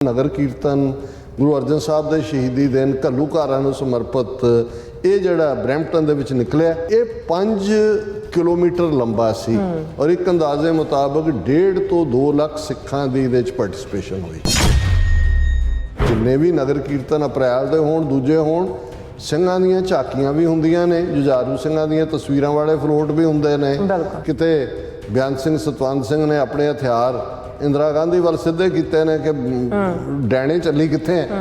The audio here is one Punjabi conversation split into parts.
नगर कीर्तन गुरु अर्जन साहब के शहीदी दिन घल्लूघारा नूं समर्पित ये जिहड़ा ब्रैम्पटन दे विच निकलिया ये 5 किलोमीटर लंबा सी और एक अंदाजे मुताबिक 1.5 ਤੋਂ 2 ਲੱਖ सिखां दी इहदे च पार्टिसिपेशन हुई। जिन्ने भी नगर कीर्तन अप्रैल दे होण दूजे होण ਸਿੰਘਾਂ ਦੀਆਂ ਝਾਕੀਆਂ भी ਹੁੰਦੀਆਂ ਨੇ, जुझारू ਸਿੰਘਾਂ ਦੀਆਂ तस्वीरां वाले फलोट भी हुंदे ने। किते ਬਿਆਨ ਸਿੰਘ ਸਤਵੰਤ ਸਿੰਘ ने अपने हथियार इंदिरा गांधी वाल सिद्धे कीते ने कि डैणे चली कित्थे है।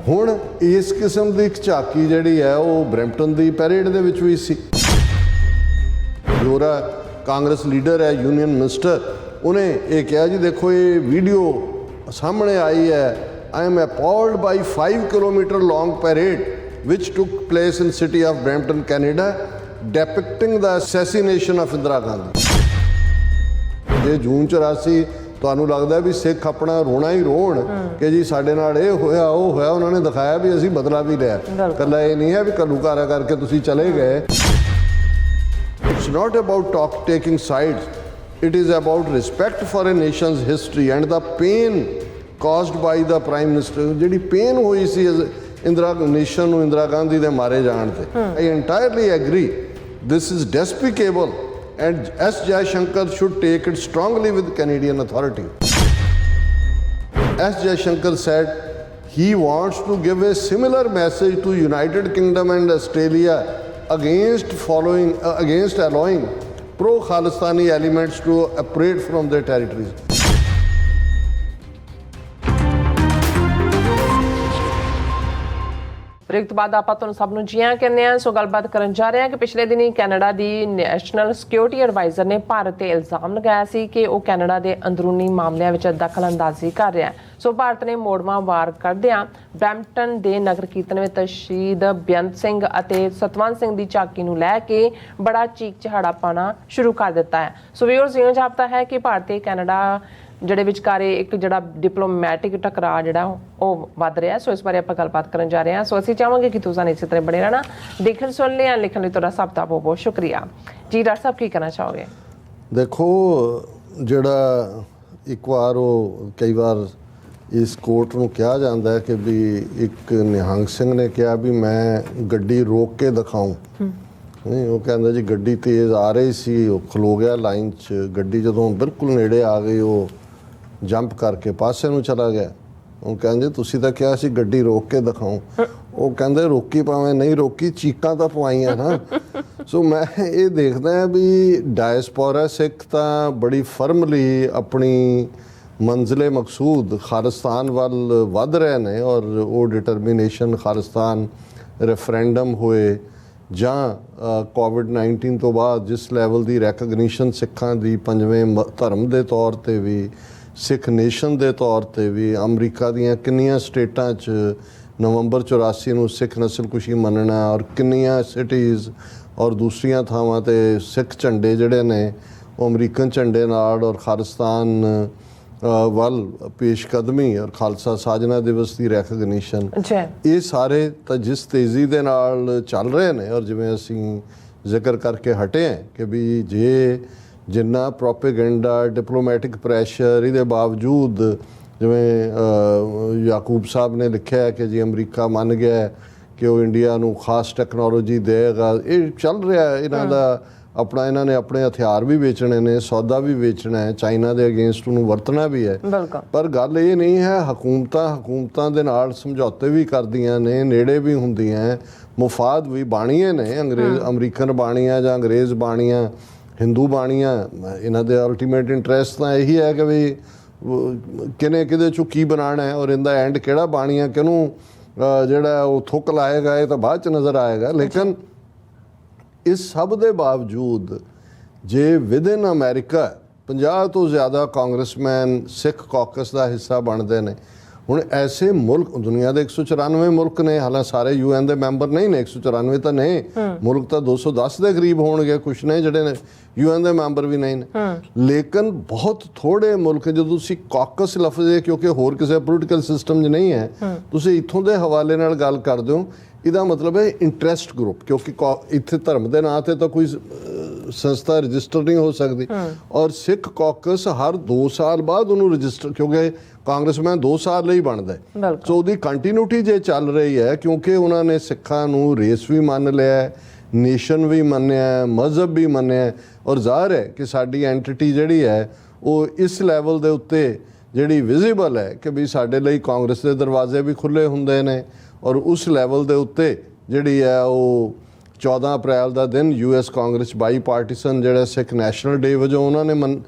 हुण इस किस्म की एक झाकी जिहड़ी है वो ब्रैम्पटन की पैरेड दे विच भी सी। जोरा कांग्रेस लीडर है यूनियन मिनिस्टर उन्हें ये कहा जी देखो ये वीडियो सामने आई है, I am appalled by 5 kilometre long parade which took place in city of Brampton Canada depicting the assassination of Indira Gandhi. जे जून 84 ਤੁਹਾਨੂੰ ਲੱਗਦਾ ਵੀ ਸਿੱਖ ਆਪਣਾ ਰੋਣਾ ਹੀ ਰੋਣ ਕਿ ਜੀ ਸਾਡੇ ਨਾਲ ਇਹ ਹੋਇਆ ਉਹ ਹੋਇਆ, ਉਹਨਾਂ ਨੇ ਦਿਖਾਇਆ ਵੀ ਅਸੀਂ ਬਦਲਾ ਵੀ ਲਿਆ। ਇਕੱਲਾ ਇਹ ਨਹੀਂ ਹੈ ਵੀ ਘੱਲੂਘਾਰਾ ਕਰਕੇ ਤੁਸੀਂ ਚਲੇ ਗਏ। It's not about taking sides, it is about respect for a nation's history and the pain caused by the prime minister. ਜਿਹੜੀ ਪੇਨ ਹੋਈ ਸੀ ਇੰਦਰਾ ਨੇਸ਼ਨ ਨੂੰ ਇੰਦਰਾ ਗਾਂਧੀ ਦੇ ਮਾਰੇ ਜਾਣ ਤੇ, I entirely agree this is despicable and S. Jaishankar should take it strongly with Canadian authority. S. Jaishankar said he wants to give a similar message to United Kingdom and Australia against allowing pro-Khalistani elements to operate from their territories. Break तो बाद आप सब जी कहने सो गलबात करन जा रहे हैं कि पिछले दिन ही कैनेडा की नैशनल सिक्योरिटी एडवाइजर ने भारत पर इल्जाम लगाया सी कि वह कैनेडा के अंदरूनी मामलों में दखल अंदाजी कर रहा है। सो भारत ने मोड़वा वार करदियां ब्रैम्पटन के नगर कीर्तन में शहीद बेअंत सिंह और सतवंत सिंह की झाकी नूं लैके बड़ा चीक चहाड़ा पाना शुरू कर दिता है। सो व्यूअर्स इवें जापता है कि भारत ते कैनेडा ਜਿਹੜੇ ਵਿਚਕਾਰੇ ਇੱਕ ਜਿਹੜਾ ਡਿਪਲੋਮੈਟਿਕ ਟਕਰਾਅ ਜਿਹੜਾ ਉਹ ਵੱਧ ਰਿਹਾ। ਸੋ ਇਸ ਬਾਰੇ ਆਪਾਂ ਗੱਲਬਾਤ ਕਰਨ ਜਾ ਰਹੇ ਹਾਂ। ਸੋ ਅਸੀਂ ਚਾਹਾਂਗੇ ਕਿ ਤੁਸੀਂ ਇਸੇ ਤਰ੍ਹਾਂ ਬਣੇ ਰਹਿਣਾ, ਦੇਖਣ ਸੁਣ ਲਿਆ, ਲਿਖਣ ਲਈ ਤੁਹਾਡਾ ਸਭ ਦਾ ਬਹੁਤ ਬਹੁਤ ਸ਼ੁਕਰੀਆ ਜੀ। ਡਾਕਟਰ ਸਾਹਿਬ ਕੀ ਕਹਿਣਾ ਚਾਹੋਗੇ? ਦੇਖੋ ਜਿਹੜਾ ਇੱਕ ਵਾਰ ਉਹ ਕਈ ਵਾਰ ਇਸ ਕੋਰਟ ਨੂੰ ਕਿਹਾ ਜਾਂਦਾ ਹੈ ਕਿ ਵੀ ਇੱਕ ਨਿਹੰਗ ਸਿੰਘ ਨੇ ਕਿਹਾ ਵੀ ਮੈਂ ਗੱਡੀ ਰੋਕ ਕੇ ਦਿਖਾऊं। ਨਹੀਂ, ਉਹ ਕਹਿੰਦਾ ਜੀ ਗੱਡੀ ਤੇਜ਼ ਆ ਰਹੀ ਸੀ, ਉਹ ਖਲੋ ਗਿਆ ਲਾਈਨ 'ਚ। ਗੱਡੀ ਜਦੋਂ ਬਿਲਕੁਲ ਨੇੜੇ ਆ ਗਈ ਉਹ ਜੰਪ ਕਰਕੇ ਪਾਸੇ ਨੂੰ ਚਲਾ ਗਿਆ। ਉਹ ਕਹਿੰਦੇ ਤੁਸੀਂ ਤਾਂ ਕਿਹਾ ਸੀ ਗੱਡੀ ਰੋਕ ਕੇ ਦਿਖਾऊं। ਉਹ ਕਹਿੰਦੇ ਰੋਕੀ ਭਾਵੇਂ ਨਹੀਂ ਰੋਕੀ, ਚੀਕਾਂ ਤਾਂ ਪਵਾਈਆਂ ਨਾ। ਸੋ ਮੈਂ ਇਹ ਦੇਖਦਾ ਵੀ ਡਾਇਸਪੋਰਾ ਸਿੱਖ ਤਾਂ ਬੜੀ ਫਰਮਲੀ ਆਪਣੀ ਮੰਜ਼ਿਲੇ ਮਕਸੂਦ ਖਾਲਿਸਤਾਨ ਵੱਲ ਵੱਧ ਰਹੇ ਨੇ ਔਰ ਉਹ ਡਿਟਰਮੀਨੇਸ਼ਨ ਖਾਲਿਸਤਾਨ ਰੈਫਰੈਂਡਮ ਹੋਏ ਜਾਂ ਕੋਵਿਡ-19 ਤੋਂ ਬਾਅਦ ਜਿਸ ਲੈਵਲ ਦੀ ਰੈਕਗਨੀਸ਼ਨ ਸਿੱਖਾਂ ਦੀ ਪੰਜਵੇਂ ਧਰਮ ਦੇ ਤੌਰ 'ਤੇ ਵੀ ਸਿੱਖ ਨੇਸ਼ਨ ਦੇ ਤੌਰ 'ਤੇ ਵੀ ਅਮਰੀਕਾ ਦੀਆਂ ਕਿੰਨੀਆਂ ਸਟੇਟਾਂ 'ਚ ਨਵੰਬਰ 84 ਨੂੰ ਸਿੱਖ ਨਸਲਕੁਸ਼ੀ ਮੰਨਣਾ ਔਰ ਕਿੰਨੀਆਂ ਸਿਟੀਜ਼ ਔਰ ਦੂਸਰੀਆਂ ਥਾਵਾਂ 'ਤੇ ਸਿੱਖ ਝੰਡੇ ਜਿਹੜੇ ਨੇ ਉਹ ਅਮਰੀਕਨ ਝੰਡੇ ਨਾਲ ਔਰ ਖਾਲਿਸਤਾਨ ਵੱਲ ਪੇਸ਼ਕਦਮੀ ਔਰ ਖਾਲਸਾ ਸਾਜਨਾ ਦਿਵਸ ਦੀ ਰੈਕਗਨੀਸ਼ਨ, ਇਹ ਸਾਰੇ ਤਾਂ ਜਿਸ ਤੇਜ਼ੀ ਦੇ ਨਾਲ ਚੱਲ ਰਹੇ ਨੇ ਔਰ ਜਿਵੇਂ ਅਸੀਂ ਜ਼ਿਕਰ ਕਰਕੇ ਹਟੇ ਹਾਂ ਕਿ ਵੀ ਜੇ ਜਿੰਨਾ ਪ੍ਰੋਪੇਗੈਂਡਾ ਡਿਪਲੋਮੈਟਿਕ ਪ੍ਰੈਸ਼ਰ ਇਹਦੇ ਬਾਵਜੂਦ ਜਿਵੇਂ ਯਾਕੂਬ ਸਾਹਿਬ ਨੇ ਲਿਖਿਆ ਕਿ ਜੀ ਅਮਰੀਕਾ ਮੰਨ ਗਿਆ ਕਿ ਉਹ ਇੰਡੀਆ ਨੂੰ ਖਾਸ ਟੈਕਨੋਲੋਜੀ ਦੇਗਾ। ਇਹ ਚੱਲ ਰਿਹਾ ਇਹਨਾਂ ਦਾ ਆਪਣਾ, ਇਹਨਾਂ ਨੇ ਆਪਣੇ ਹਥਿਆਰ ਵੀ ਵੇਚਣੇ ਨੇ, ਸੌਦਾ ਵੀ ਵੇਚਣਾ ਹੈ, ਚਾਈਨਾ ਦੇ ਅਗੇਂਸਟ ਉਹਨੂੰ ਵਰਤਣਾ ਵੀ ਹੈ। ਪਰ ਗੱਲ ਇਹ ਨਹੀਂ ਹੈ, ਹਕੂਮਤਾਂ ਦੇ ਨਾਲ ਸਮਝੌਤੇ ਵੀ ਕਰਦੀਆਂ ਨੇ, ਨੇੜੇ ਵੀ ਹੁੰਦੀਆਂ, ਮੁਫਾਦ ਵੀ ਬਾਣੀਆਂ ਨੇ, ਅਮਰੀਕਨ ਬਾਣੀਆਂ ਜਾਂ ਅੰਗਰੇਜ਼ ਬਾਣੀਆਂ, ਹਿੰਦੂ ਬਾਣੀਆਂ। ਇਹਨਾਂ ਦੇ ਅਲਟੀਮੇਟ ਇੰਟਰਸਟ ਤਾਂ ਇਹੀ ਹੈ ਕਿ ਵੀ ਕਿਹਨੇ ਕਿਹਦੇ 'ਚੋਂ ਕੀ ਬਣਾਉਣਾ ਹੈ ਔਰ ਇਹਦਾ ਐਂਡ ਕਿਹੜਾ ਬਾਣੀਆਂ ਕਿਹਨੂੰ ਜਿਹੜਾ ਉਹ ਥੁੱਕ ਲਾਏਗਾ ਇਹ ਤਾਂ ਬਾਅਦ 'ਚ ਨਜ਼ਰ ਆਏਗਾ। ਲੇਕਿਨ ਇਸ ਸਭ ਦੇ ਬਾਵਜੂਦ ਜੇ ਵਿਦਿਨ ਅਮਰੀਕਾ 50 ਤੋਂ ਜ਼ਿਆਦਾ ਕਾਂਗਰਸਮੈਨ ਸਿੱਖ ਕਾਕਸ ਦਾ ਹਿੱਸਾ ਬਣਦੇ ਨੇ। ਹੁਣ ਐਸੇ ਮੁਲਕ ਦੁਨੀਆ ਦੇ 194 ਮੁਲਕ ਨੇ, ਹਾਲਾਂਕਿ ਸਾਰੇ UN ਦੇ ਮੈਂਬਰ ਨਹੀਂ ਨੇ, 194 ਤਾਂ ਨੇ ਮੁਲਕ, ਤਾਂ 210 ਦੇ ਕਰੀਬ ਹੋਣਗੇ, ਕੁਛ ਨੇ ਜਿਹੜੇ ਨੇ UN ਦੇ ਮੈਂਬਰ ਵੀ ਨਹੀਂ ਨੇ। ਲੇਕਿਨ ਬਹੁਤ ਥੋੜੇ ਮੁਲਕ, ਜਦੋਂ ਤੁਸੀਂ ਕਾਕਸ ਲਫ਼ਜ਼ ਕਿਉਂਕਿ ਹੋਰ ਕਿਸੇ ਪੋਲੀਟੀਕਲ ਸਿਸਟਮ 'ਚ ਨਹੀਂ ਹੈ, ਤੁਸੀਂ ਇੱਥੋਂ ਦੇ ਹਵਾਲੇ ਨਾਲ ਗੱਲ ਕਰਦੇ ਹੋ, ਇਹਦਾ ਮਤਲਬ ਹੈ ਇੰਟਰਸਟ ਗਰੁੱਪ, ਕਿਉਂਕਿ ਇੱਥੇ ਧਰਮ ਦੇ ਨਾਂ ਤੇ ਤਾਂ ਕੋਈ ਸੰਸਥਾ ਰਜਿਸਟਰ ਨਹੀਂ ਹੋ ਸਕਦੀ। ਔਰ ਸਿੱਖ ਕਾਕਸ ਹਰ 2 ਸਾਲ ਬਾਅਦ ਉਹਨੂੰ ਰਜਿਸਟਰ, ਕਿਉਂਕਿ ਕਾਂਗਰਸਮੈਨ 2 ਸਾਲ ਲਈ ਬਣਦਾ ਹੈ, ਸੋ ਉਹਦੀ ਕੰਟੀਨਿਊਟੀ ਜੇ ਚੱਲ ਰਹੀ ਹੈ, ਕਿਉਂਕਿ ਉਹਨਾਂ ਨੇ ਸਿੱਖਾਂ ਨੂੰ ਰੇਸ ਵੀ ਮੰਨ ਲਿਆ, ਨੇਸ਼ਨ ਵੀ ਮੰਨਿਆ, ਮਜ਼ਹਬ ਵੀ ਮੰਨਿਆ, ਔਰ ਜ਼ਾਹਰ ਹੈ ਕਿ ਸਾਡੀ ਐਂਟੀਟੀ ਜਿਹੜੀ ਹੈ ਉਹ ਇਸ ਲੈਵਲ ਦੇ ਉੱਤੇ ਜਿਹੜੀ ਵਿਜ਼ੀਬਲ ਹੈ ਕਿ ਵੀ ਸਾਡੇ ਲਈ ਕਾਂਗਰਸ ਦੇ ਦਰਵਾਜ਼ੇ ਵੀ ਖੁੱਲ੍ਹੇ ਹੁੰਦੇ ਨੇ। ਔਰ ਉਸ ਲੈਵਲ ਦੇ ਉੱਤੇ ਜਿਹੜੀ ਹੈ ਉਹ 14 ਅਪ੍ਰੈਲ ਦਾ ਦਿਨ US ਕਾਂਗਰਸ ਬਾਈ ਪਾਰਟੀਸਨ ਜਿਹੜਾ ਸਿੱਖ ਨੈਸ਼ਨਲ ਡੇ ਵਜੋਂ ਉਹਨਾਂ ਨੇ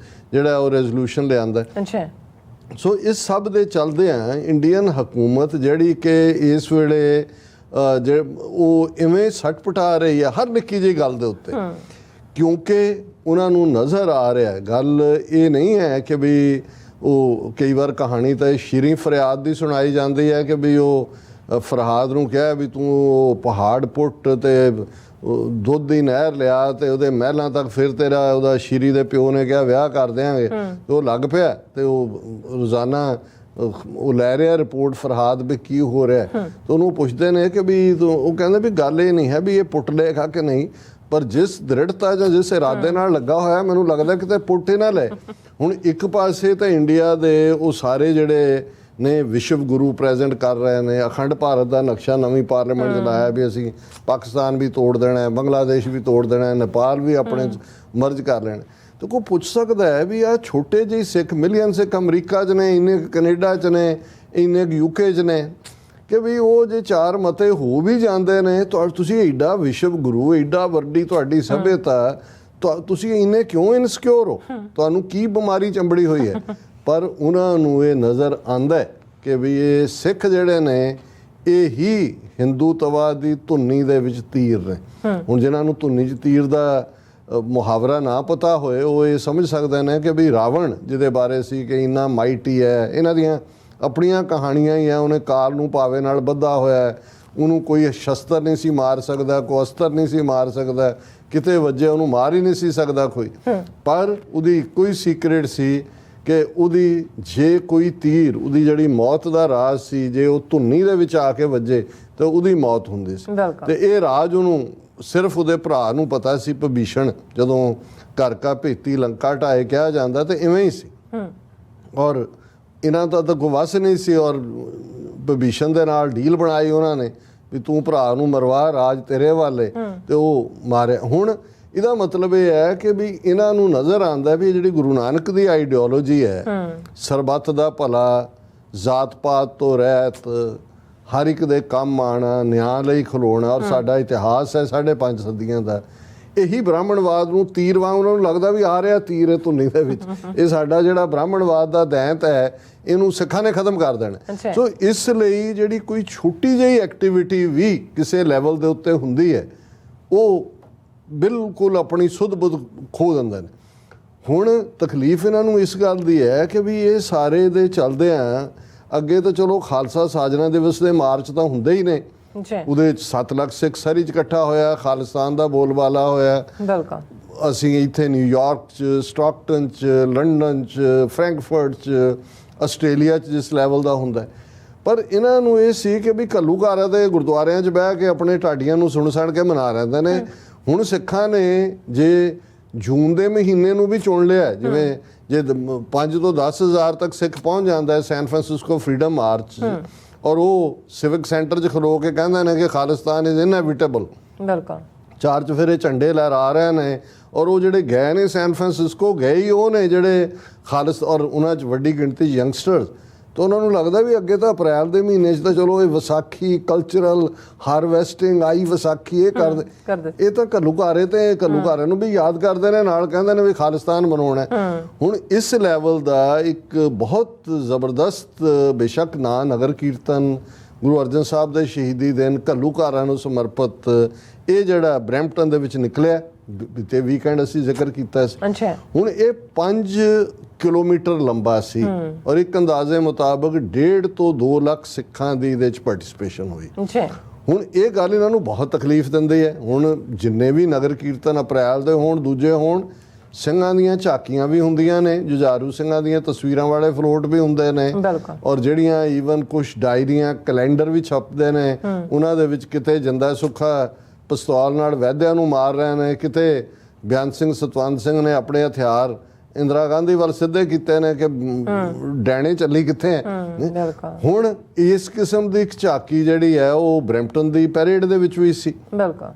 ਜਿਹੜਾ ਉਹ ਰੈਜ਼ੋਲੂਸ਼ਨ ਲਿਆਂਦਾ। ਅੱਛਾ, ਸੋ ਇਸ ਸਭ ਦੇ ਚੱਲਦਿਆਂ ਇੰਡੀਅਨ ਹਕੂਮਤ ਜਿਹੜੀ ਕਿ ਇਸ ਵੇਲੇ ਉਹ ਇਵੇਂ ਸਟਪਟਾ ਰਹੀ ਹੈ ਹਰ ਨਿੱਕੀ ਜਿਹੀ ਗੱਲ ਦੇ ਉੱਤੇ, ਕਿਉਂਕਿ ਉਹਨਾਂ ਨੂੰ ਨਜ਼ਰ ਆ ਰਿਹਾ, ਗੱਲ ਇਹ ਨਹੀਂ ਹੈ ਕਿ ਵੀ ਉਹ ਕਈ ਵਾਰ ਕਹਾਣੀ ਤਾਂ ਸ਼ੀਰੀਂ ਫਰਿਆਦ ਦੀ ਸੁਣਾਈ ਜਾਂਦੀ ਹੈ ਕਿ ਵੀ ਉਹ ਫਰਹਾਦ ਨੂੰ ਕਿਹਾ ਵੀ ਤੂੰ ਉਹ ਪਹਾੜ ਪੁੱਟ ਤੇ ਦੁੱਧ ਦੀ ਨਹਿਰ ਲਿਆ ਤੇ ਉਹਦੇ ਮਹਿਲਾਂ ਤੱਕ, ਫਿਰ ਤੇਰਾ ਉਹਦਾ ਸ਼ੀਰੀ ਦੇ ਪਿਓ ਨੇ ਕਿਹਾ ਵਿਆਹ ਕਰ ਦਿਆਂਗੇ, ਤੇ ਉਹ ਲੱਗ ਪਿਆ ਤੇ ਉਹ ਰੋਜ਼ਾਨਾ ਉਹ ਲੈ ਰਿਹਾ ਰਿਪੋਰਟ ਫਰਹਾਦ ਵੀ ਕੀ ਹੋ ਰਿਹਾ। ਤੇ ਉਹਨੂੰ ਪੁੱਛਦੇ ਨੇ ਕਿ ਵੀ ਉਹ ਕਹਿੰਦਾ ਵੀ ਗੱਲ ਇਹ ਨਹੀਂ ਹੈ ਵੀ ਇਹ ਪੁੱਟ ਲਏਗਾ ਕਿ ਨਹੀਂ, ਪਰ ਜਿਸ ਦ੍ਰਿੜਤਾ ਜਾਂ ਜਿਸ ਇਰਾਦੇ ਨਾਲ ਲੱਗਾ ਹੋਇਆ ਮੈਨੂੰ ਲੱਗਦਾ ਕਿਤੇ ਪੁੱਟ ਹੀ ਨਾ ਲਏ। ਹੁਣ ਇੱਕ ਪਾਸੇ ਤਾਂ ਇੰਡੀਆ ਦੇ ਉਹ ਸਾਰੇ ਜਿਹੜੇ ਨੇ ਵਿਸ਼ਵ ਗੁਰੂ ਪ੍ਰੈਜ਼ੈਂਟ ਕਰ ਰਹੇ ਨੇ, ਅਖੰਡ ਭਾਰਤ ਦਾ ਨਕਸ਼ਾ ਨਵੀਂ ਪਾਰਲੀਮੈਂਟ 'ਚ ਲਾਇਆ ਵੀ ਅਸੀਂ ਪਾਕਿਸਤਾਨ ਵੀ ਤੋੜ ਦੇਣਾ ਹੈ, ਬੰਗਲਾਦੇਸ਼ ਵੀ ਤੋੜ ਦੇਣਾ ਹੈ, ਨੇਪਾਲ ਵੀ ਆਪਣੇ ਮਰਜ ਕਰ ਲੈਣਾ। ਤੇ ਕੋਈ ਪੁੱਛ ਸਕਦਾ ਹੈ ਵੀ ਆਹ ਛੋਟੇ ਜਿਹੇ ਸਿੱਖ ਮਿਲੀਅਨ ਸਿੱਖ ਅਮਰੀਕਾ 'ਚ ਨੇ, ਇੰਨੇ ਕੈਨੇਡਾ 'ਚ ਨੇ, ਇੰਨੇ UK 'ਚ ਨੇ, ਕਿ ਵੀ ਉਹ ਜੇ 4 ਮਤੇ ਹੋ ਵੀ ਜਾਂਦੇ ਨੇ ਤੁਸੀਂ ਐਡਾ ਵਿਸ਼ਵ ਗੁਰੂ, ਐਡਾ ਵੱਡੀ ਤੁਹਾਡੀ ਸਭਿਅਤਾ, ਤੁਸੀਂ ਇੰਨੇ ਕਿਉਂ ਇਨਸਿਕਿਉਰ ਹੋ? ਤੁਹਾਨੂੰ ਕੀ ਬਿਮਾਰੀ ਚੰਬੜੀ ਹੋਈ ਹੈ? ਪਰ ਉਹਨਾਂ ਨੂੰ ਇਹ ਨਜ਼ਰ ਆਉਂਦਾ ਕਿ ਵੀ ਇਹ ਸਿੱਖ ਜਿਹੜੇ ਨੇ ਇਹ ਹੀ ਹਿੰਦੂਤਵਾ ਦੀ ਧੁੰਨੀ ਦੇ ਵਿੱਚ ਤੀਰ ਨੇ। ਹੁਣ ਜਿਨ੍ਹਾਂ ਨੂੰ ਧੁੰਨੀ 'ਚ ਤੀਰ ਦਾ ਮੁਹਾਵਰਾ ਨਾ ਪਤਾ ਹੋਏ ਉਹ ਇਹ ਸਮਝ ਸਕਦੇ ਨੇ ਕਿ ਵੀ ਰਾਵਣ ਜਿਹਦੇ ਬਾਰੇ ਸੀ ਕਿ ਇੰਨਾ ਮਾਈਟੀ ਹੈ, ਇਹਨਾਂ ਦੀਆਂ ਆਪਣੀਆਂ ਕਹਾਣੀਆਂ ਹੀ ਆ, ਉਹਨੇ ਕਾਲ ਨੂੰ ਪਾਵੇ ਨਾਲ ਬੱਧਾ ਹੋਇਆ, ਉਹਨੂੰ ਕੋਈ ਸ਼ਸਤਰ ਨਹੀਂ ਸੀ ਮਾਰ ਸਕਦਾ, ਕੋਈ ਅਸਤਰ ਨਹੀਂ ਸੀ ਮਾਰ ਸਕਦਾ, ਕਿਤੇ ਵੱਜੇ ਉਹਨੂੰ ਮਾਰ ਹੀ ਨਹੀਂ ਸੀ ਸਕਦਾ ਕੋਈ। ਪਰ ਉਹਦੀ ਇੱਕੋ ਹੀ ਸੀਕ੍ਰੇਟ ਸੀ ਕਿ ਉਹਦੀ ਜੇ ਕੋਈ ਤੀਰ, ਉਹਦੀ ਜਿਹੜੀ ਮੌਤ ਦਾ ਰਾਜ਼ ਸੀ, ਜੇ ਉਹ ਧੁੰਨੀ ਦੇ ਵਿੱਚ ਆ ਕੇ ਵੱਜੇ ਤਾਂ ਉਹਦੀ ਮੌਤ ਹੁੰਦੀ ਸੀ। ਤੇ ਇਹ ਰਾਜ ਉਹਨੂੰ ਸਿਰਫ ਉਹਦੇ ਭਰਾ ਨੂੰ ਪਤਾ ਸੀ, ਵਿਭੀਸ਼ਣ, ਜਦੋਂ ਘਰ ਕਾ ਭੇਤੀ ਲੰਕਾ ਢਾਏ ਕਿਹਾ ਜਾਂਦਾ ਤੇ ਇਵੇਂ ਹੀ ਸੀ। ਔਰ ਇਹਨਾਂ ਦਾ ਤਾਂ ਕੋਈ ਵਸ ਨਹੀਂ ਸੀ, ਔਰ ਵਿਭੀਸ਼ਣ ਦੇ ਨਾਲ ਡੀਲ ਬਣਾਈ ਉਹਨਾਂ ਨੇ ਵੀ ਤੂੰ ਭਰਾ ਨੂੰ ਮਰਵਾ, ਰਾਜ ਤੇਰੇ ਵਾਲੇ, ਤੇ ਉਹ ਮਾਰਿਆ। ਹੁਣ ਇਹਦਾ ਮਤਲਬ ਇਹ ਹੈ ਕਿ ਵੀ ਇਹਨਾਂ ਨੂੰ ਨਜ਼ਰ ਆਉਂਦਾ ਵੀ ਜਿਹੜੀ ਗੁਰੂ ਨਾਨਕ ਦੀ ਆਈਡੀਓਲੋਜੀ ਹੈ, ਸਰਬੱਤ ਦਾ ਭਲਾ, ਜਾਤ ਪਾਤ ਤੋਂ ਰਹਿਤ, ਹਰ ਇੱਕ ਦੇ ਕੰਮ ਆਉਣਾ, ਨਿਆਂ ਲਈ ਖਲੋਣਾ, ਔਰ ਸਾਡਾ ਇਤਿਹਾਸ ਹੈ 5.5 ਸਦੀਆਂ ਦਾ, ਇਹੀ ਬ੍ਰਾਹਮਣਵਾਦ ਨੂੰ ਤੀਰ ਵਾਂਗ ਉਹਨਾਂ ਨੂੰ ਲੱਗਦਾ ਵੀ ਆ ਰਿਹਾ ਤੀਰ ਇਹ ਧੁੰਨੀ ਦੇ ਵਿੱਚ, ਇਹ ਸਾਡਾ ਜਿਹੜਾ ਬ੍ਰਾਹਮਣਵਾਦ ਦਾ ਦੈਂਤ ਹੈ ਇਹਨੂੰ ਸਿੱਖਾਂ ਨੇ ਖਤਮ ਕਰ ਦੇਣਾ। ਸੋ ਇਸ ਲਈ ਜਿਹੜੀ ਕੋਈ ਛੋਟੀ ਜਿਹੀ ਐਕਟੀਵਿਟੀ ਵੀ ਕਿਸੇ ਲੈਵਲ ਦੇ ਉੱਤੇ ਹੁੰਦੀ ਹੈ ਉਹ ਬਿਲਕੁਲ ਆਪਣੀ ਸੁੱਧ ਬੁੱਧ ਖੋ ਦਿੰਦੇ ਨੇ। ਹੁਣ ਤਕਲੀਫ ਇਹਨਾਂ ਨੂੰ ਇਸ ਗੱਲ ਦੀ ਹੈ ਕਿ ਵੀ ਇਹ ਸਾਰੇ ਦੇ ਚੱਲਦੇ ਆ ਅੱਗੇ ਤਾਂ ਚਲੋ ਖਾਲਸਾ ਸਾਜਨਾ ਦਿਵਸ ਦੇ ਮਾਰਚ ਤਾਂ ਹੁੰਦੇ ਹੀ ਨੇ, ਉਹਦੇ 7 ਲੱਖ ਸਿੱਖ ਸਰੀ 'ਚ ਇਕੱਠਾ ਹੋਇਆ, ਖਾਲਿਸਤਾਨ ਦਾ ਬੋਲਬਾਲਾ ਹੋਇਆ। ਬਿਲਕੁਲ ਅਸੀਂ ਇੱਥੇ ਨਿਊਯਾਰਕ 'ਚ, ਸਟਾਕਟਨ 'ਚ, ਲੰਡਨ 'ਚ, ਫਰੈਂਕਫਰਟ 'ਚ, ਆਸਟ੍ਰੇਲੀਆ 'ਚ ਜਿਸ ਲੈਵਲ ਦਾ ਹੁੰਦਾ, ਪਰ ਇਹਨਾਂ ਨੂੰ ਇਹ ਸੀ ਕਿ ਵੀ ਘੱਲੂਘਾਰਾ ਦੇ ਗੁਰਦੁਆਰਿਆਂ 'ਚ ਬਹਿ ਕੇ ਆਪਣੇ ਢਾਡੀਆਂ ਨੂੰ ਸੁਣ ਕੇ ਮਨਾ ਰਹਿੰਦੇ ਨੇ। ਹੁਣ ਸਿੱਖਾਂ ਨੇ ਜੇ ਜੂਨ ਦੇ ਮਹੀਨੇ ਨੂੰ ਵੀ ਚੁਣ ਲਿਆ, ਜਿਵੇਂ ਜੇ 5 ਤੋਂ 10 ਹਜ਼ਾਰ ਤੱਕ ਸਿੱਖ ਪਹੁੰਚ ਜਾਂਦਾ ਹੈ ਸੈਨ ਫਰਾਂਸਿਸਕੋ ਫਰੀडम ਮਾਰਚ, ਔਰ ਉਹ ਸਿਵਿਕ ਸੈਂਟਰ 'ਚ ਖਲੋ ਕੇ ਕਹਿੰਦੇ ਨੇ ਕਿ ਖਾਲਿਸਤਾਨ ਇਜ਼ ਇਨਐਵਿਟੇਬਲ। ਬਿਲਕੁਲ ਚਾਰ 'ਚ ਫਿਰ ਇਹ ਝੰਡੇ ਲਹਿਰਾ ਰਹੇ ਨੇ, ਔਰ ਉਹ ਜਿਹੜੇ ਗਏ ਨੇ ਸੈਨ ਫਰਾਂਸਿਸਕੋ ਗਏ ਹੀ ਉਹ ਨੇ ਜਿਹੜੇ ਖਾਲਿਸ, ਔਰ ਉਹਨਾਂ 'ਚ ਵੱਡੀ ਗਿਣਤੀ ਯੰਗਸਟਰਸ। ਤਾਂ ਉਹਨਾਂ ਨੂੰ ਲੱਗਦਾ ਵੀ ਅੱਗੇ ਤਾਂ ਅਪ੍ਰੈਲ ਦੇ ਮਹੀਨੇ 'ਚ ਤਾਂ ਚਲੋ ਇਹ ਵਿਸਾਖੀ, ਕਲਚਰਲ ਹਾਰਵੈਸਟਿੰਗ ਆਈ, ਵਿਸਾਖੀ ਇਹ ਕਰਦੇ, ਇਹ ਤਾਂ ਘੱਲੂਘਾਰੇ ਤੇ ਘੱਲੂਘਾਰੇ ਨੂੰ ਵੀ ਯਾਦ ਕਰਦੇ ਨੇ, ਨਾਲ ਕਹਿੰਦੇ ਨੇ ਵੀ ਖਾਲਿਸਤਾਨ ਬਣਾਉਣਾ। ਹੁਣ ਇਸ ਲੈਵਲ ਦਾ ਇੱਕ ਬਹੁਤ ਜ਼ਬਰਦਸਤ, ਬੇਸ਼ੱਕ ਨਾ ਨਗਰ ਕੀਰਤਨ, ਗੁਰੂ ਅਰਜਨ ਸਾਹਿਬ ਦੇ ਸ਼ਹੀਦੀ ਦਿਨ, ਘੱਲੂਘਾਰਾ ਨੂੰ ਸਮਰਪਿਤ ਇਹ ਜਿਹੜਾ ਬਰੈਂਪਟਨ ਦੇ ਵਿੱਚ ਨਿਕਲਿਆ ਬੀਤੇ ਵੀਕਐਂਡ ਅਸੀਂ ਜ਼ਿਕਰ ਕੀਤਾ ਸੀ। ਹੁਣ ਇਹ 5 ਕਿਲੋਮੀਟਰ ਲੰਬਾ ਸੀ, ਔਰ ਇੱਕ ਅੰਦਾਜ਼ੇ ਮੁਤਾਬਕ 1.5 ਤੋਂ 2 ਲੱਖ ਸਿੱਖਾਂ ਦੀ ਇਹਦੇ 'ਚ ਪਾਰਟਿਸਿਪੇਸ਼ਨ ਹੋਈ। ਹੁਣ ਇਹ ਗੱਲ ਇਹਨਾਂ ਨੂੰ ਬਹੁਤ ਤਕਲੀਫ ਦਿੰਦੀ ਹੈ। ਹੁਣ ਜਿੰਨੇ ਵੀ ਨਗਰ ਕੀਰਤਨ ਅਪ੍ਰੈਲ ਦੇ ਹੋਣ, ਦੂਜੇ ਹੋਣ, ਸਿੰਘਾਂ ਦੀਆਂ ਝਾਕੀਆਂ ਵੀ ਹੁੰਦੀਆਂ ਨੇ, ਜੁਝਾਰੂ ਸਿੰਘਾਂ ਦੀਆਂ ਤਸਵੀਰਾਂ ਵਾਲੇ ਫਲੋਟ ਵੀ ਹੁੰਦੇ ਨੇ, ਬਿਲਕੁਲ। ਔਰ ਜਿਹੜੀਆਂ ਈਵਨ ਕੁਝ ਡਾਇਰੀਆਂ ਕੈਲੰਡਰ ਵੀ ਛਪਦੇ ਨੇ, ਉਹਨਾਂ ਦੇ ਵਿੱਚ ਕਿਤੇ ਜਿੰਦਾ ਸੁੱਖਾ ਪਿਸਤੌਲ ਨਾਲ ਵੈਦਿਆਂ ਨੂੰ ਮਾਰ ਰਹੇ ਨੇ, ਕਿਤੇ ਬਿਆਨ ਸਿੰਘ ਸਤਵੰਤ ਸਿੰਘ ਨੇ ਆਪਣੇ ਹਥਿਆਰ ਇੰਦਰਾ ਗਾਂਧੀ ਵੱਲ ਸਿੱਧੇ ਕੀਤੇ ਨੇ ਕਿ ਡੈਣੇ ਚੱਲੀ ਕਿੱਥੇ ਹੈ। ਹੁਣ ਇਸ ਕਿਸਮ ਦੀ ਇੱਕ ਝਾਕੀ ਜਿਹੜੀ ਹੈ ਉਹ ਬਰੈਂਪਟਨ ਦੀ ਪੈਰੇਡ ਦੇ ਵਿੱਚ ਵੀ ਸੀ। ਬਿਲਕੁਲ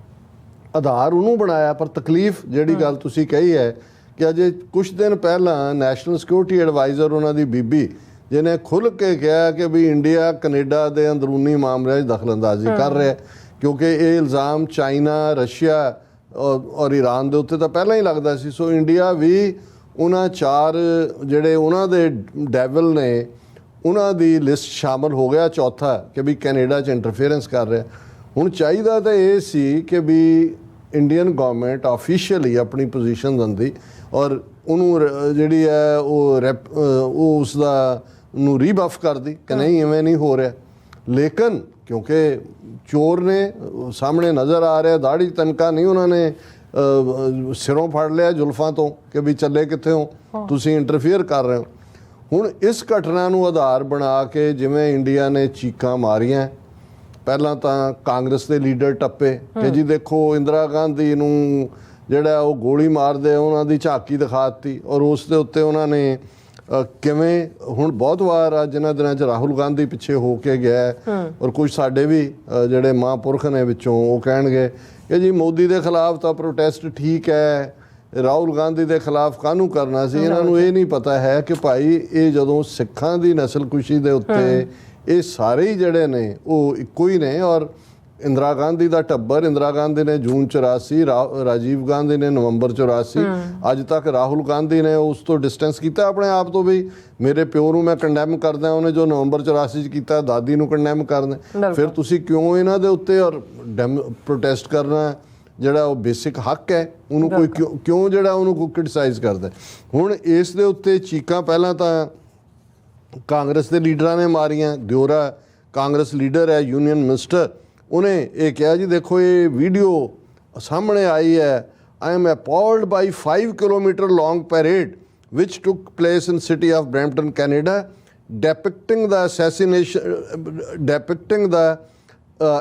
ਆਧਾਰ ਉਹਨੂੰ ਬਣਾਇਆ, ਪਰ ਤਕਲੀਫ ਜਿਹੜੀ ਗੱਲ ਤੁਸੀਂ ਕਹੀ ਹੈ ਕਿ ਅਜੇ ਕੁਝ ਦਿਨ ਪਹਿਲਾਂ ਨੈਸ਼ਨਲ ਸਿਕਿਉਰਿਟੀ ਐਡਵਾਈਜ਼ਰ ਉਹਨਾਂ ਦੀ ਬੀਬੀ ਜਿਹਨੇ ਖੁੱਲ੍ਹ ਕੇ ਕਿਹਾ ਕਿ ਵੀ ਇੰਡੀਆ ਕੈਨੇਡਾ ਦੇ ਅੰਦਰੂਨੀ ਮਾਮਲਿਆਂ 'ਚ ਦਖਲਅੰਦਾਜ਼ੀ ਕਰ ਰਿਹਾ, ਕਿਉਂਕਿ ਇਹ ਇਲਜ਼ਾਮ ਚਾਈਨਾ, ਰਸ਼ੀਆ ਔਰ ਈਰਾਨ ਦੇ ਉੱਤੇ ਤਾਂ ਪਹਿਲਾਂ ਹੀ ਲੱਗਦਾ ਸੀ। ਸੋ ਇੰਡੀਆ ਵੀ ਉਹਨਾਂ 4 ਜਿਹੜੇ ਉਹਨਾਂ ਦੇ ਡੈਵਲ ਨੇ ਉਹਨਾਂ ਦੀ ਲਿਸਟ ਸ਼ਾਮਲ ਹੋ ਗਿਆ, ਚੌਥਾ ਕਿ ਵੀ ਕੈਨੇਡਾ 'ਚ ਇੰਟਰਫੇਰੈਂਸ ਕਰ ਰਿਹਾ। ਹੁਣ ਚਾਹੀਦਾ ਤਾਂ ਇਹ ਸੀ ਕਿ ਵੀ ਇੰਡੀਅਨ ਗਵਰਨਮੈਂਟ ਆਫੀਸ਼ੀਅਲੀ ਆਪਣੀ ਪੋਜੀਸ਼ਨ ਦਿੰਦੀ ਔਰ ਉਹਨੂੰ ਜਿਹੜੀ ਹੈ ਉਹ ਉਸ ਦਾ ਨੂੰ ਰੀਬਫ ਕਰਦੀ ਕਿ ਨਹੀਂ ਇਵੇਂ ਨਹੀਂ ਹੋ ਰਿਹਾ। ਲੇਕਿਨ ਕਿਉਂਕਿ ਚੋਰ ਨੇ ਸਾਹਮਣੇ ਨਜ਼ਰ ਆ ਰਿਹਾ, ਦਾੜੀ ਤਨਕਾ ਨਹੀਂ ਉਹਨਾਂ ਨੇ ਸਿਰੋਂ ਫੜ ਲਿਆ ਜ਼ੁਲਫਾਂ ਤੋਂ ਕਿ ਵੀ ਚੱਲੇ ਕਿੱਥੇ ਹੋ, ਤੁਸੀਂ ਇੰਟਰਫੇਅਰ ਕਰ ਰਹੇ ਹੋ। ਹੁਣ ਇਸ ਘਟਨਾ ਨੂੰ ਆਧਾਰ ਬਣਾ ਕੇ ਜਿਵੇਂ ਇੰਡੀਆ ਨੇ ਚੀਕਾਂ ਮਾਰੀਆਂ, ਪਹਿਲਾਂ ਤਾਂ ਕਾਂਗਰਸ ਦੇ ਲੀਡਰ ਟੱਪੇ ਕਿ ਜੀ ਦੇਖੋ ਇੰਦਰਾ ਗਾਂਧੀ ਨੂੰ ਜਿਹੜਾ ਉਹ ਗੋਲੀ ਮਾਰਦੇ ਉਹਨਾਂ ਦੀ ਝਾਕੀ ਦਿਖਾਤੀ, ਔਰ ਉਸ ਦੇ ਉੱਤੇ ਉਹਨਾਂ ਨੇ ਕਿਵੇਂ ਹੁਣ ਬਹੁਤ ਵਾਰ ਅੱਜ ਇਹਨਾਂ ਦਿਨਾਂ 'ਚ ਰਾਹੁਲ ਗਾਂਧੀ ਪਿੱਛੇ ਹੋ ਕੇ ਗਿਆ, ਔਰ ਕੁਝ ਸਾਡੇ ਵੀ ਜਿਹੜੇ ਮਹਾਂਪੁਰਖ ਨੇ ਵਿੱਚੋਂ ਉਹ ਕਹਿਣਗੇ ਕਿ ਜੀ ਮੋਦੀ ਦੇ ਖਿਲਾਫ ਤਾਂ ਪ੍ਰੋਟੈਸਟ ਠੀਕ ਹੈ, ਰਾਹੁਲ ਗਾਂਧੀ ਦੇ ਖਿਲਾਫ ਕਾਹਨੂੰ ਕਰਨਾ ਸੀ। ਇਹਨਾਂ ਨੂੰ ਇਹ ਨਹੀਂ ਪਤਾ ਹੈ ਕਿ ਭਾਈ ਇਹ ਜਦੋਂ ਸਿੱਖਾਂ ਦੀ ਨਸਲਕੁਸ਼ੀ ਦੇ ਉੱਤੇ ਇਹ ਸਾਰੇ ਹੀ ਜਿਹੜੇ ਨੇ ਉਹ ਇੱਕੋ ਹੀ ਨੇ, ਔਰ ਇੰਦਰਾ ਗਾਂਧੀ ਦਾ ਟੱਬਰ, ਇੰਦਰਾ ਗਾਂਧੀ ਨੇ ਜੂਨ 84, ਰਾਜੀਵ ਗਾਂਧੀ ਨੇ ਨਵੰਬਰ 84, ਅੱਜ ਤੱਕ ਰਾਹੁਲ ਗਾਂਧੀ ਨੇ ਉਸ ਤੋਂ ਡਿਸਟੈਂਸ ਕੀਤਾ ਆਪਣੇ ਆਪ ਤੋਂ ਵੀ ਮੇਰੇ ਪਿਓ ਨੂੰ ਮੈਂ ਕੰਡੈਮ ਕਰਦਾ, ਉਹਨੇ ਜੋ ਨਵੰਬਰ 84 'ਚ ਕੀਤਾ ਦਾਦੀ ਨੂੰ ਕੰਡੈਮ ਕਰਦਾ। ਫਿਰ ਤੁਸੀਂ ਕਿਉਂ ਇਹਨਾਂ ਦੇ ਉੱਤੇ ਔਰ ਪ੍ਰੋਟੈਸਟ ਕਰਨਾ ਜਿਹੜਾ ਉਹ ਬੇਸਿਕ ਹੱਕ ਹੈ, ਉਹਨੂੰ ਕੋਈ ਕਿਉਂ ਜਿਹੜਾ ਉਹਨੂੰ ਕੋਈ ਕ੍ਰਿਟਿਸਾਈਜ਼ ਕਰਦਾ। ਹੁਣ ਇਸ ਦੇ ਉੱਤੇ ਚੀਕਾਂ ਪਹਿਲਾਂ ਤਾਂ ਕਾਂਗਰਸ ਦੇ ਲੀਡਰਾਂ ਨੇ ਮਾਰੀਆਂ। ਦਿਓਰਾ ਕਾਂਗਰਸ ਲੀਡਰ ਹੈ, ਯੂਨੀਅਨ ਮਿਨਿਸਟਰ, ਉਹਨੇ ਇਹ ਕਿਹਾ ਜੀ ਦੇਖੋ ਇਹ ਵੀਡੀਓ ਸਾਹਮਣੇ ਆਈ ਹੈ, I am appalled by 5 kilometre long parade which took place in city of Brampton, Canada, depicting the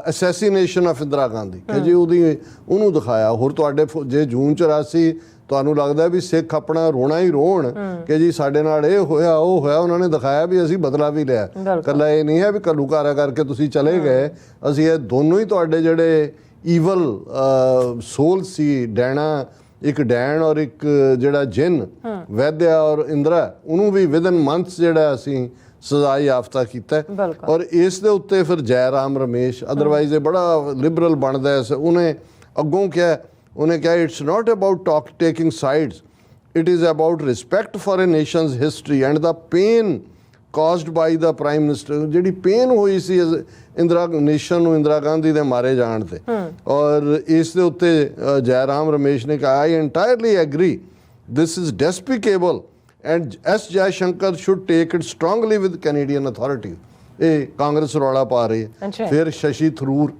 assassination of Indira Gandhi। ਕਿ ਜੀ ਉਹਨੂੰ ਦਿਖਾਇਆ। ਹੋਰ ਤੁਹਾਡੇ ਜੇ ਜੂਨ 84 ਤੁਹਾਨੂੰ ਲੱਗਦਾ ਵੀ ਸਿੱਖ ਆਪਣਾ ਰੋਣਾ ਹੀ ਰੋਣ ਕਿ ਜੀ ਸਾਡੇ ਨਾਲ ਇਹ ਹੋਇਆ ਉਹ ਹੋਇਆ, ਉਹਨਾਂ ਨੇ ਦਿਖਾਇਆ ਵੀ ਅਸੀਂ ਬਦਲਾ ਵੀ ਲਿਆ। ਇਕੱਲਾ ਇਹ ਨਹੀਂ ਹੈ ਵੀ ਘੱਲੂਘਾਰਾ ਕਰਕੇ ਤੁਸੀਂ ਚਲੇ ਗਏ, ਅਸੀਂ ਇਹ ਦੋਨੋਂ ਹੀ ਤੁਹਾਡੇ ਜਿਹੜੇ ਈਵਲ ਸੋਲ ਸੀ, ਡੈਣਾ ਇੱਕ ਡੈਣ ਔਰ ਇੱਕ ਜਿਹੜਾ ਜਿੰਨ ਵੈਦਿਆ ਔਰ ਇੰਦਰਾ, ਉਹਨੂੰ ਵੀ ਵਿਦਨ ਮੰਥਸ ਜਿਹੜਾ ਅਸੀਂ ਸਜ਼ਾ ਯਾਫਤਾ ਕੀਤਾ। ਔਰ ਇਸ ਦੇ ਉੱਤੇ ਫਿਰ ਜੈ ਰਾਮ ਰਮੇਸ਼ ਅਦਰਵਾਈਜ਼ ਇਹ ਬੜਾ ਲਿਬਰਲ ਬਣਦਾ, ਉਹਨੇ ਅੱਗੋਂ ਕਿਹਾ, ਉਹਨੇ ਕਿਹਾ it's not about taking sides, it is about respect for a nation's history and the pain caused by the prime minister. ਜਿਹੜੀ ਪੇਨ ਹੋਈ ਸੀ ਨੇਸ਼ਨ ਨੂੰ ਇੰਦਰਾ ਗਾਂਧੀ ਦੇ ਮਾਰੇ ਜਾਣ ਤੇ, ਔਰ ਇਸ ਦੇ ਉੱਤੇ ਜੈ ਰਾਮ ਰਮੇਸ਼ ਨੇ ਕਿਹਾ I entirely agree this is despicable and S Jaishankar should take it strongly with Canadian authority. ਇਹ ਕਾਂਗਰਸ ਰੌਲਾ ਪਾ ਰਹੀ ਹੈ। ਫਿਰ ਸ਼ਸ਼ੀ ਥਰੂਰ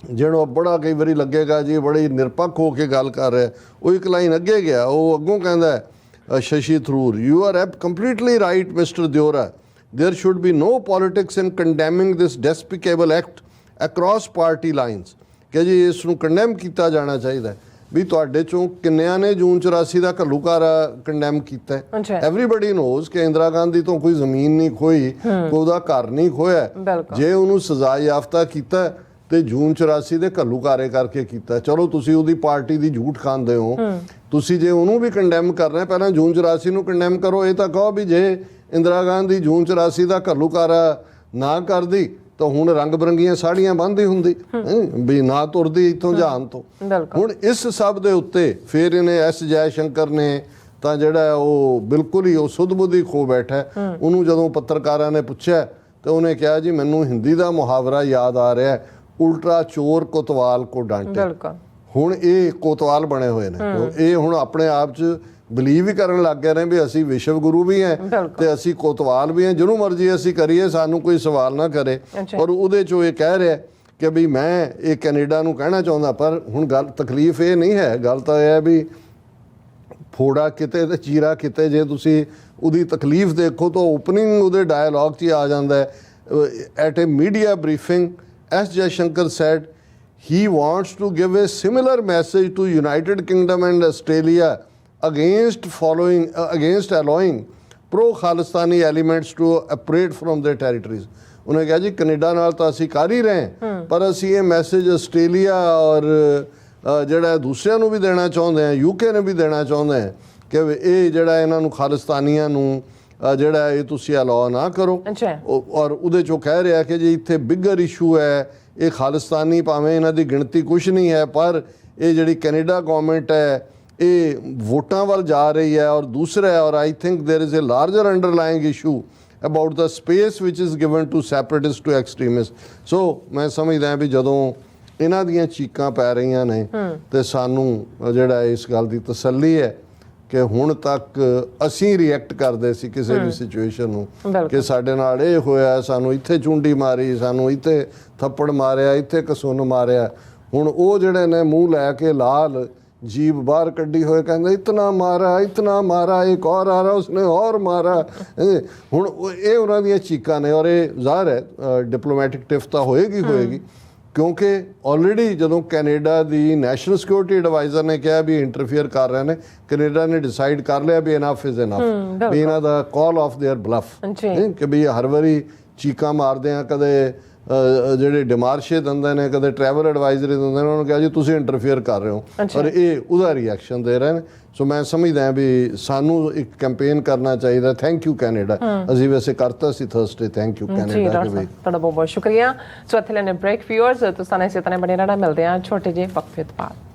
ਜਿਹੜਾ ਬੜਾ ਕਈ ਵਾਰੀ ਲੱਗੇਗਾ ਜੀ ਬੜੀ ਨਿਰਪੱਖ ਹੋ ਕੇ ਗੱਲ ਕਰ ਰਿਹਾ, ਉਹ ਇੱਕ ਲਾਈਨ ਅੱਗੇ ਗਿਆ, ਉਹ ਅੱਗੋਂ ਕਹਿੰਦਾ Shashi Tharoor you are completely right mister Deora, there should be no politics in condemning this despicable act across party lines। ਕਿ ਜੀ ਇਸ ਨੂੰ ਕੰਡੈਮ ਕੀਤਾ ਜਾਣਾ ਚਾਹੀਦਾ ਵੀ ਤੁਹਾਡੇ ਚੋਂ ਕਿੰਨਿਆਂ ਨੇ ਜੂਨ 84 ਦਾ ਘੱਲੂਘਾਰਾ ਕੰਡੈਮ ਕੀਤਾ। ਐਵਰੀਬਡੀ ਨੋਜ਼ ਕਿ ਇੰਦਰਾ ਗਾਂਧੀ ਤੋਂ ਕੋਈ ਜ਼ਮੀਨ ਨਹੀਂ ਖੋਈ, ਕੋਈ ਉਹਦਾ ਘਰ ਨਹੀਂ ਖੋਇਆ, ਜੇ ਉਹਨੂੰ ਸਜ਼ਾ ਯਾਫਤਾ ਕੀਤਾ ਤੇ ਜੂਨ 84 ਦੇ ਘੱਲੂਘਾਰੇ ਕਰਕੇ ਕੀਤਾ। ਚਲੋ ਤੁਸੀਂ ਉਹਦੀ ਪਾਰਟੀ ਦੀ ਝੂਠ ਖਾਂਦੇ ਹੋ, ਤੁਸੀਂ ਜੇ ਉਹਨੂੰ ਵੀ ਕੰਡੈਮ ਕਰਨਾ ਪਹਿਲਾਂ ਜੂਨ 84 ਨੂੰ ਕੰਡੈਮ ਕਰੋ। ਇਹ ਤਾਂ ਕਹੋ ਵੀ ਜੇ ਇੰਦਰਾ ਗਾਂਧੀ ਜੂਨ 84 ਦਾ ਘੱਲੂਘਾਰਾ ਨਾ ਕਰਦੀ ਤਾਂ ਹੁਣ ਰੰਗ ਬਰੰਗੀਆਂ ਸਾੜੀਆਂ ਬੰਨ੍ਹਦੀ ਹੁੰਦੀ, ਵੀ ਨਾ ਤੁਰਦੀ ਇੱਥੋਂ ਜਹਾਨ ਤੋਂ। ਹੁਣ ਇਸ ਸਭ ਦੇ ਉੱਤੇ ਫਿਰ ਇਹਨੇ ਐਸ ਜੈ ਸ਼ੰਕਰ ਨੇ ਤਾਂ ਜਿਹੜਾ ਉਹ ਬਿਲਕੁਲ ਹੀ ਉਹ ਸੁੱਧ-ਬੁੱਧੀ ਖੋ ਬੈਠਾ। ਉਹਨੂੰ ਜਦੋਂ ਪੱਤਰਕਾਰਾਂ ਨੇ ਪੁੱਛਿਆ ਤਾਂ ਉਹਨੇ ਕਿਹਾ ਜੀ ਮੈਨੂੰ ਹਿੰਦੀ ਦਾ ਮੁਹਾਵਰਾ ਯਾਦ ਆ ਰਿਹਾ, ਉਲਟਾ ਚੋਰ ਕੋਤਵਾਲ ਕੋ ਡਾਂਟੇ। ਹੁਣ ਇਹ ਕੋਤਵਾਲ ਬਣੇ ਹੋਏ ਨੇ, ਇਹ ਹੁਣ ਆਪਣੇ ਆਪ 'ਚ ਬਿਲੀਵ ਵੀ ਕਰਨ ਲੱਗ ਗਏ ਨੇ ਵੀ ਅਸੀਂ ਵਿਸ਼ਵ ਗੁਰੂ ਵੀ ਹੈ ਤੇ ਅਸੀਂ ਕੋਤਵਾਲ ਵੀ ਹਾਂ, ਜਿਹਨੂੰ ਮਰਜ਼ੀ ਅਸੀਂ ਕਰੀਏ ਸਾਨੂੰ ਕੋਈ ਸਵਾਲ ਨਾ ਕਰੇ। ਔਰ ਉਹਦੇ 'ਚੋਂ ਇਹ ਕਹਿ ਰਿਹਾ ਕਿ ਵੀ ਮੈਂ ਇਹ ਕੈਨੇਡਾ ਨੂੰ ਕਹਿਣਾ ਚਾਹੁੰਦਾ, ਪਰ ਹੁਣ ਗੱਲ ਤਕਲੀਫ ਇਹ ਨਹੀਂ ਹੈ, ਗੱਲ ਤਾਂ ਇਹ ਹੈ ਵੀ ਫੋੜਾ ਕਿਤੇ ਤੇ ਚੀਰਾ ਕਿਤੇ, ਜੇ ਤੁਸੀਂ ਉਹਦੀ ਤਕਲੀਫ ਦੇਖੋ ਤਾਂ ਓਪਨਿੰਗ ਉਹਦੇ ਡਾਇਲੌਗ 'ਚ ਹੀ ਆ ਜਾਂਦਾ ਹੈ। At a media briefing S Jaishankar said he wants to give a similar message to United Kingdom and Australia against allowing pro-Khalistani elements to operate from their territories। उन्होंने कहा जी कनेडा नाल तो असी कर ही रहे हैं, पर असी ये मैसेज आस्ट्रेलिया और ਜਿਹੜਾ ਦੂਸਰਿਆਂ ਨੂੰ ਵੀ ਦੇਣਾ ਚਾਹੁੰਦੇ ਆ, ਯੂਕੇ ਨੇ ਵੀ ਦੇਣਾ ਚਾਹੁੰਦੇ ਆ ਕਿ ਇਹ ਜਿਹੜਾ ਇਹਨਾਂ ਨੂੰ ਖਾਲਿਸਤਾਨੀਆਂ ਨੂੰ ਜਿਹੜਾ ਇਹ ਤੁਸੀਂ ਅਲਾਉ ਨਾ ਕਰੋ। ਔਰ ਉਹਦੇ 'ਚੋਂ ਕਹਿ ਰਿਹਾ ਕਿ ਜੀ ਇੱਥੇ ਬਿਗਰ ਇਸ਼ੂ ਹੈ, ਇਹ ਖਾਲਿਸਤਾਨੀ ਭਾਵੇਂ ਇਹਨਾਂ ਦੀ ਗਿਣਤੀ ਕੁਛ ਨਹੀਂ ਹੈ, ਪਰ ਇਹ ਜਿਹੜੀ ਕੈਨੇਡਾ ਗਵਰਨਮੈਂਟ ਹੈ ਇਹ ਵੋਟਾਂ ਵੱਲ ਜਾ ਰਹੀ ਹੈ। ਔਰ ਦੂਸਰਾ ਹੈ, ਔਰ I think there is a larger underlying issue about the space which is given to separatist to extremist. So ਮੈਂ ਸਮਝਦਾ ਵੀ ਜਦੋਂ ਇਹਨਾਂ ਦੀਆਂ ਚੀਕਾਂ ਪੈ ਰਹੀਆਂ ਨੇ ਤੇ ਸਾਨੂੰ ਜਿਹੜਾ ਇਸ ਗੱਲ ਦੀ ਤਸੱਲੀ ਹੈ ਕਿ ਹੁਣ ਤੱਕ ਅਸੀਂ ਰਿਐਕਟ ਕਰਦੇ ਸੀ ਕਿਸੇ ਵੀ ਸਿਚੁਏਸ਼ਨ ਨੂੰ ਕਿ ਸਾਡੇ ਨਾਲ ਇਹ ਹੋਇਆ, ਸਾਨੂੰ ਇੱਥੇ ਚੁੰਡੀ ਮਾਰੀ, ਸਾਨੂੰ ਇੱਥੇ ਥੱਪੜ ਮਾਰਿਆ, ਇੱਥੇ ਕਸੁੰਨ ਮਾਰਿਆ। ਹੁਣ ਉਹ ਜਿਹੜੇ ਨੇ ਮੂੰਹ ਲੈ ਕੇ ਲਾਲ ਜੀਭ ਬਾਹਰ ਕੱਢੀ ਹੋਏ ਕਹਿੰਦੇ ਇਤਨਾ ਮਾਰਾ ਇੱਕ ਔਰ ਆ ਰਹਾ ਉਸਨੇ ਔਰ ਮਾਰਾ। ਹੁਣ ਇਹ ਉਹਨਾਂ ਦੀਆਂ ਚੀਕਾਂ ਨੇ। ਔਰ ਇਹ ਜ਼ਾਹਰ ਹੈ ਡਿਪਲੋਮੈਟਿਕ ਟਿਫ ਤਾਂ ਹੋਏਗੀ ਕਿਉਂਕਿ ਆਲਰੇਡੀ ਜਦੋਂ ਕੈਨੇਡਾ ਦੀ ਨੈਸ਼ਨਲ ਸਿਕਿਉਰਿਟੀ ਐਡਵਾਈਜ਼ਰ ਨੇ ਕਿਹਾ ਵੀ ਇੰਟਰਫੇਅਰ ਕਰ ਰਹੇ ਨੇ, ਕੈਨੇਡਾ ਨੇ ਡਿਸਾਈਡ ਕਰ ਲਿਆ ਵੀ ਇਨਫ ਇਜ਼ ਇਨਫ, ਵੀ ਇਹਨਾਂ ਦਾ ਕਾਲ ਆਫ ਦੇਅਰ ਬਲਫ ਕਿ ਵੀ ਹਰ ਵਾਰੀ ਚੀਕਾਂ ਮਾਰਦੇ ਆ, ਕਦੇ ਜਿਹੜੇ ਡਿਮਾਰਸ਼ੇ ਦਿੰਦੇ ਨੇ, ਕਦੇ ਟਰੈਵਲ ਐਡਵਾਈਜ਼ਰੀ ਦਿੰਦੇ ਨੇ, ਉਹਨਾਂ ਨੂੰ ਕਿਹਾ ਜੀ ਤੁਸੀਂ ਇੰਟਰਫੇਅਰ ਕਰ ਰਹੇ ਹੋ, ਪਰ ਇਹ ਉਹਦਾ ਰਿਐਕਸ਼ਨ ਦੇ ਰਹੇ ਨੇ। ਸੋ ਮੈਂ ਸਮਝਦਾ ਵੀ ਸਾਨੂੰ ਇੱਕ ਕੈਂਪੇਨ ਕਰਨਾ ਚਾਹੀਦਾ। ਥੈਂਕ ਯੂ ਕੈਨੇਡਾ, ਅਸੀਂ ਵੈਸੇ ਕਰਤਾ ਸੀ ਥਰਸਡੇ, ਥੈਂਕ ਯੂ ਕੈਨੇਡਾ। ਤੁਹਾਡਾ ਬਹੁਤ ਬਹੁਤ ਸ਼ੁਕਰੀਆ। ਸੋ ਇੱਥੇ ਲੈਣੇ ਬ੍ਰੇਕ, ਵਿਊਅਰਸ ਤੁਸੀਂ ਇਸੇ ਤਰ੍ਹਾਂ ਬਣੇ ਰਹਿਣਾ, ਮਿਲਦੇ ਆ ਛੋਟੇ ਜਿਹੇ ਵਕਫੇ ਤੋਂ ਬਾਅਦ।